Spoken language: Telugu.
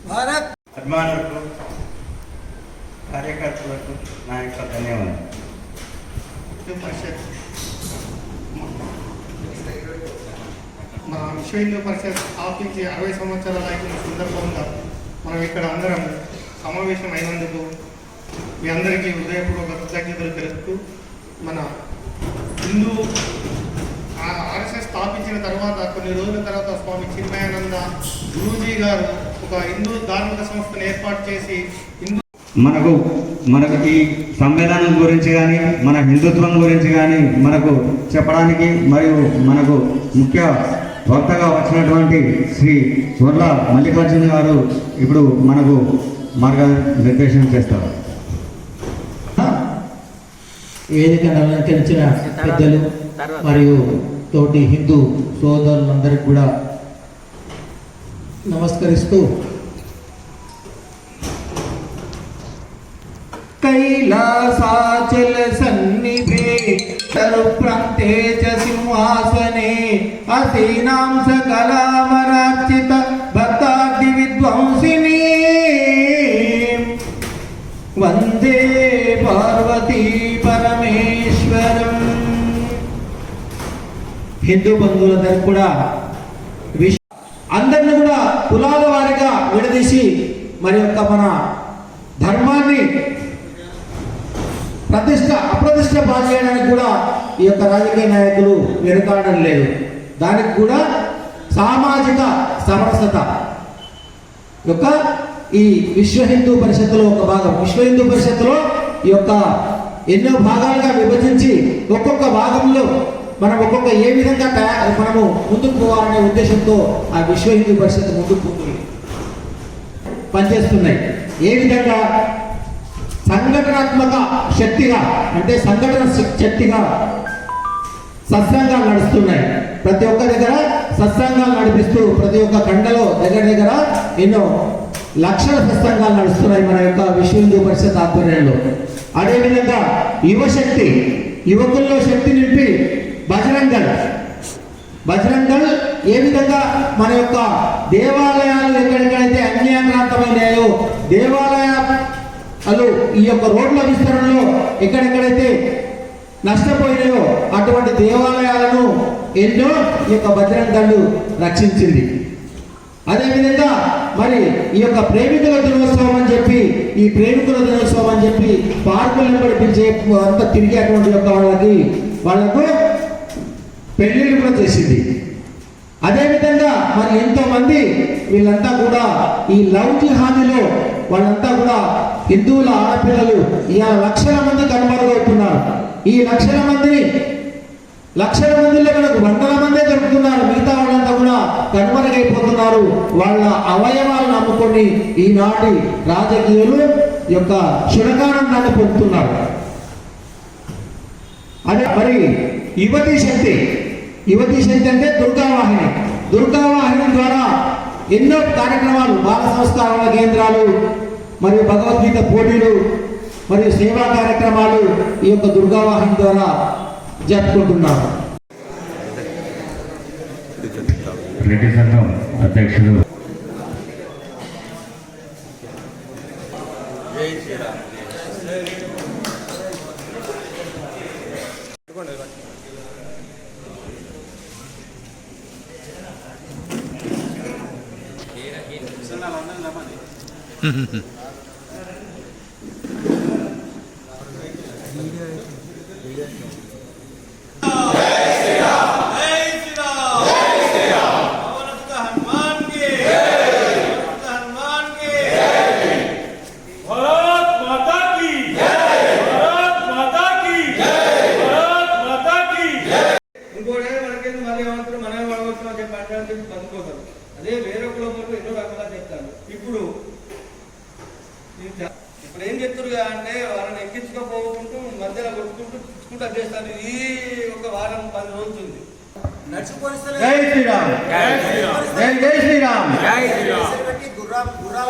భారత్ అభిమానులకు కార్యకర్తలకు నా యొక్క ధన్యవాదాలు. మన విశ్వ హిందూ పరిషత్ స్థాపించి 60 సంవత్సరాల అయిన సందర్భంగా మనం ఇక్కడ అందరం సమావేశం అయినందుకు మీ అందరికీ హృదయపూర్వక కృతజ్ఞతలు తెలుపుతూ, మన హిందూ ఆర్ఎస్ఎస్ స్థాపించిన తర్వాత కొన్ని రోజుల తర్వాత స్వామి చిన్మయానంద గురూజీ గారు ఒక హిందూ ధార్మిక సంస్థను ఏర్పాటు చేసి మనకు ఈ సమ్మేళనం గురించి కానీ మన హిందుత్వం గురించి కానీ మనకు చెప్పడానికి మరియు మనకు ముఖ్య వక్తగా వచ్చినటువంటి శ్రీ చోట్ల మల్లికార్జున గారు ఇప్పుడు మనకు మార్గనిర్దేశం చేస్తారు. వేదికను అలంకరించిన పెద్దలు మరియు తోటి హిందూ సోదరులందరికీ కూడా నమస్కరిస్తూ, కైలాసాచల సన్నిభే తరుప్రాంతే చ సింహాసనే అసీనాం సకలామరార్చిత భక్తాది విద్వాంసిని వందే పార్వతీ పరమేశ్వరం. హిందూ బంధువులందరూ కూడా అందరిని కూడా కులాల వారిగా విడదీసి మరి యొక్క మన ధర్మాన్ని అప్రతిష్ట చేయడానికి కూడా ఈ యొక్క రాజకీయ నాయకులు వెనుకాడడం లేదు. దానికి కూడా సామాజిక సమరసత యొక్క ఈ విశ్వ హిందూ పరిషత్తులో ఒక భాగం. విశ్వ హిందూ పరిషత్తులో ఈ యొక్క ఎన్నో భాగాలుగా విభజించి ఒక్కొక్క భాగంలో మనం ఒక్కొక్క ఏ విధంగా మనము ముందుకు పోవాలనే ఉద్దేశంతో ఆ విశ్వ హిందూ పరిషత్ ముందుకు పనిచేస్తున్నాయి. ఏ విధంగా సంఘటనాత్మక శక్తిగా, అంటే సంఘటన శక్తిగా సత్సంగాలు నడుస్తున్నాయి. ప్రతి ఒక్క దగ్గర సత్సంగాలు నడిపిస్తూ ప్రతి ఒక్క ఖండలో దగ్గర ఎన్నో లక్షల సత్సంగాలు నడుస్తున్నాయి మన యొక్క విశ్వ హిందూ పరిషత్ ఆధ్వర్యంలో. అదేవిధంగా యువశక్తి, యువకుల్లో శక్తి నింపి బజరంగల్ ఏ విధంగా మన యొక్క దేవాలయాలు ఎక్కడెక్కడైతే అన్యాక్రాంతమైనాయో, దేవాలయాలు ఈ యొక్క రోడ్ల విస్తరణలో ఎక్కడెక్కడైతే నష్టపోయినాయో అటువంటి దేవాలయాలను ఎన్నో ఈ యొక్క బజరంగల్ రక్షించింది. అదేవిధంగా మరి ఈ యొక్క ప్రేమికుల దినోత్సవం అని చెప్పి, ఈ ప్రేమికుల దినోత్సవం అని చెప్పి పార్కులు పిలిచే అంతా తిరిగేటువంటి యొక్క వాళ్ళకు పెళ్లిళ్ళు కూడా చేసింది. అదేవిధంగా మరి ఎంతో మంది వీళ్ళంతా కూడా ఈ లవ్ జిహాదీలో వాళ్ళంతా కూడా హిందువుల ఆడపిల్లలు ఇలా లక్షల మంది కనుమరుగవుతున్నారు. ఈ లక్షల మందిలో మనకు వందల మందే దొరుకుతున్నారు. మిగతా వాళ్ళంతా కూడా కనుమరుగైపోతున్నారు. వాళ్ళ అవయవాలను నమ్ముకొని ఈనాటి రాజకీయులు యొక్క శునకానందాన్ని పొందుతున్నారు. అదే మరి యువతీ శక్తి అంటే దుర్గావాహిని ద్వారా ఎన్నో కార్యక్రమాలు, బాల సంస్కారాల కేంద్రాలు మరియు భగవద్గీత పోటీలు మరియు సేవా కార్యక్రమాలు ఈ యొక్క దుర్గావాహిని ద్వారా జరుపుకుంటున్నారు. రెడ్డి సంఘం అధ్యక్షులు చెప్పి, అదే వేరే కులం ఎన్నో రకాలుగా చెప్తాను. ఇప్పుడు ఇప్పుడు ఏం చెప్తురుగా అంటే వాళ్ళని ఎక్కించుకోపోకుంటూ మధ్యలో కొట్టుకుంటూ తెచ్చుకుంటూ చేస్తారు. ఈ ఒక వారం 10 రోజులు ఉంది. జై శ్రీరామ్. జై శ్రీరామ్. గుర్రాల